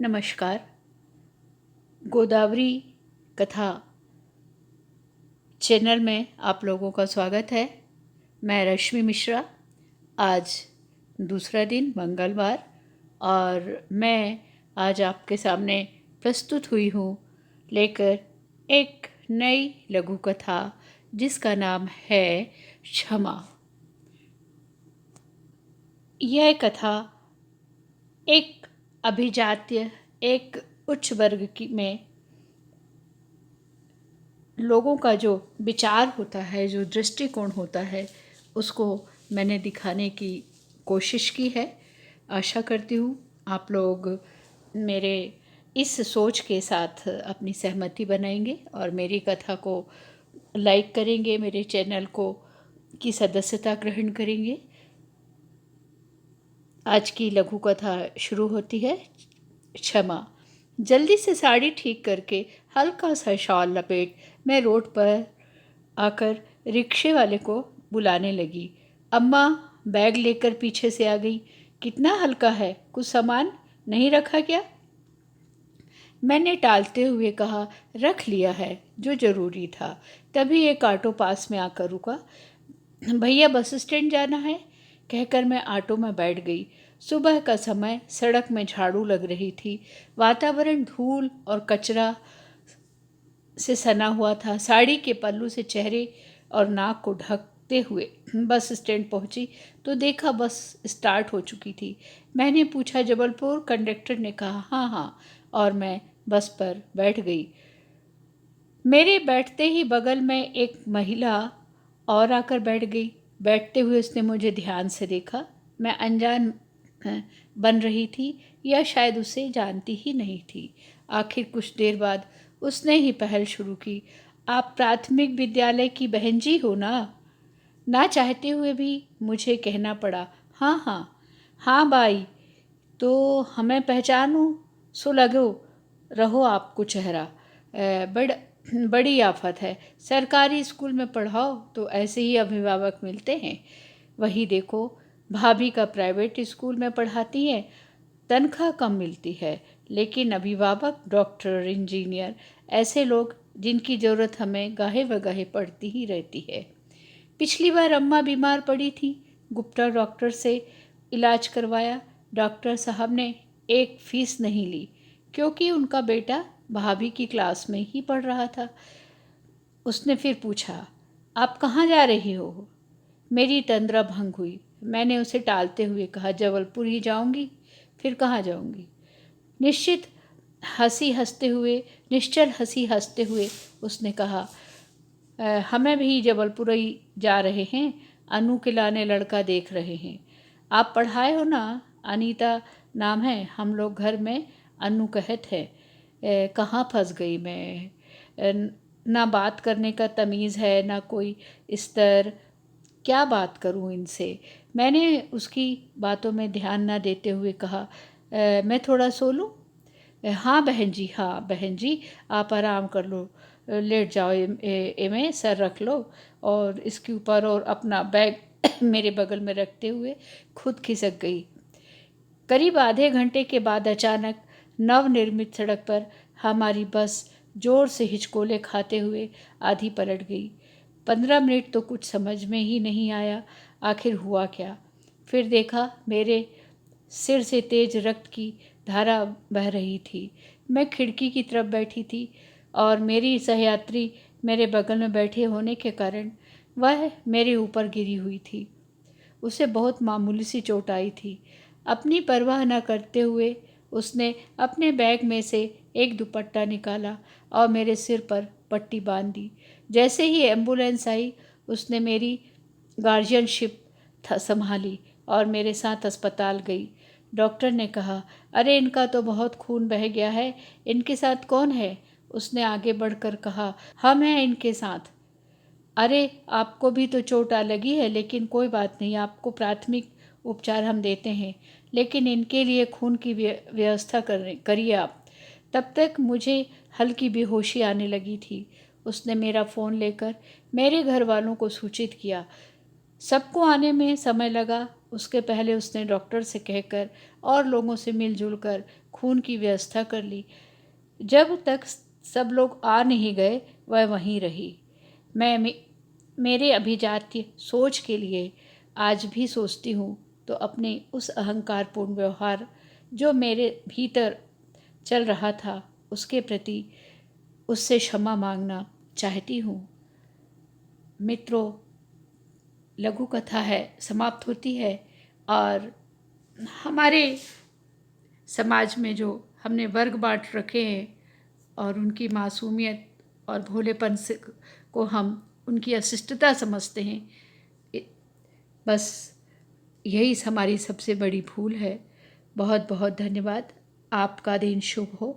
नमस्कार। गोदावरी कथा चैनल में आप लोगों का स्वागत है। मैं रश्मि मिश्रा। आज दूसरा दिन मंगलवार और मैं आज आपके सामने प्रस्तुत हुई हूँ लेकर एक नई लघु कथा जिसका नाम है क्षमा। यह कथा एक अभिजात्य एक उच्च वर्ग में लोगों का जो विचार होता है, जो दृष्टिकोण होता है, उसको मैंने दिखाने की कोशिश की है। आशा करती हूँ आप लोग मेरे इस सोच के साथ अपनी सहमति बनाएंगे और मेरी कथा को लाइक करेंगे, मेरे चैनल को की सदस्यता ग्रहण करेंगे। आज की लघु कथा शुरू होती है। क्षमा। जल्दी से साड़ी ठीक करके हल्का सा शॉल लपेट मैं रोड पर आकर रिक्शे वाले को बुलाने लगी। अम्मा बैग लेकर पीछे से आ गई। कितना हल्का है, कुछ सामान नहीं रखा क्या? मैंने टालते हुए कहा, रख लिया है जो ज़रूरी था। तभी एक ऑटो पास में आकर रुका। भैया बस स्टैंड जाना है, कहकर मैं ऑटो में बैठ गई। सुबह का समय, सड़क में झाड़ू लग रही थी। वातावरण धूल और कचरा से सना हुआ था। साड़ी के पल्लू से चेहरे और नाक को ढकते हुए बस स्टैंड पहुंची तो देखा बस स्टार्ट हो चुकी थी। मैंने पूछा, जबलपुर? कंडक्टर ने कहा, हाँ हाँ, और मैं बस पर बैठ गई। मेरे बैठते ही बगल में एक महिला और आकर बैठ गई। बैठते हुए उसने मुझे ध्यान से देखा। मैं अनजान बन रही थी या शायद उसे जानती ही नहीं थी। आखिर कुछ देर बाद उसने ही पहल शुरू की। आप प्राथमिक विद्यालय की बहन जी हो ना? ना चाहते हुए भी मुझे कहना पड़ा, हाँ हाँ। हाँ बाई, तो हमें पहचानो सो लगो रहो आपको चेहरा। बड़ी आफत है। सरकारी स्कूल में पढ़ाओ तो ऐसे ही अभिभावक मिलते हैं। वही देखो, भाभी का प्राइवेट स्कूल में पढ़ाती है, तनख्वाह कम मिलती है, लेकिन अभिभावक डॉक्टर, इंजीनियर, ऐसे लोग जिनकी ज़रूरत हमें गाहे बगाहे पड़ती ही रहती है। पिछली बार अम्मा बीमार पड़ी थी, गुप्ता डॉक्टर से इलाज करवाया। डॉक्टर साहब ने एक फीस नहीं ली क्योंकि उनका बेटा भाभी की क्लास में ही पढ़ रहा था। उसने फिर पूछा, आप कहाँ जा रही हो? मेरी तंद्रा भंग हुई। मैंने उसे टालते हुए कहा, जबलपुर ही जाऊंगी। फिर कहाँ जाऊंगी? निश्चित हंसी हंसते हुए निश्चल हंसी हंसते हुए उसने कहा, हमें भी जबलपुर ही जा रहे हैं, अनु के लाने लड़का देख रहे हैं। आप पढ़ाए हो ना? अनीता नाम है, हम लोग घर में अनु कहत है। कहाँ फंस गई मैं? ना बात करने का तमीज़ है, ना कोई स्तर। क्या बात करूं इनसे? मैंने उसकी बातों में ध्यान ना देते हुए कहा, मैं थोड़ा सो लूं? हाँ बहन जी, हाँ बहन जी, आप आराम कर लो, लेट जाओ, में सर रख लो और इसके ऊपर, और अपना बैग मेरे बगल में रखते हुए खुद खिसक गई। करीब आधे घंटे के बाद अचानक नवनिर्मित सड़क पर हमारी बस जोर से हिचकोले खाते हुए आधी पलट गई। 15 मिनट तो कुछ समझ में ही नहीं आया आखिर हुआ क्या। फिर देखा, मेरे सिर से तेज रक्त की धारा बह रही थी। मैं खिड़की की तरफ बैठी थी और मेरी सहयात्री मेरे बगल में बैठे होने के कारण वह मेरे ऊपर गिरी हुई थी। उसे बहुत मामूली सी चोट आई थी। अपनी परवाह न करते हुए उसने अपने बैग में से एक दुपट्टा निकाला और मेरे सिर पर पट्टी बांध दी। जैसे ही एम्बुलेंस आई, उसने मेरी गार्जियनशिप संभाली और मेरे साथ अस्पताल गई। डॉक्टर ने कहा, अरे इनका तो बहुत खून बह गया है, इनके साथ कौन है? उसने आगे बढ़कर कहा, हम हैं इनके साथ। अरे आपको भी तो चोट आ लगी है, लेकिन कोई बात नहीं, आपको प्राथमिक उपचार हम देते हैं, लेकिन इनके लिए खून की व्यवस्था करिए आप। तब तक मुझे हल्की बेहोशी आने लगी थी। उसने मेरा फ़ोन लेकर मेरे घर वालों को सूचित किया। सबको आने में समय लगा। उसके पहले उसने डॉक्टर से कहकर और लोगों से मिलजुल कर खून की व्यवस्था कर ली। जब तक सब लोग आ नहीं गए वह वहीं रही। मेरे अभिजात्य सोच के लिए आज भी सोचती हूँ तो अपने उस अहंकारपूर्ण व्यवहार जो मेरे भीतर चल रहा था उसके प्रति उससे क्षमा मांगना चाहती हूँ। मित्रों, लघु कथा है समाप्त होती है और हमारे समाज में जो हमने वर्ग बांट रखे हैं और उनकी मासूमियत और भोलेपन से को हम उनकी अशिष्टता समझते हैं, बस यही हमारी सबसे बड़ी भूल है। बहुत बहुत धन्यवाद। आपका दिन शुभ हो।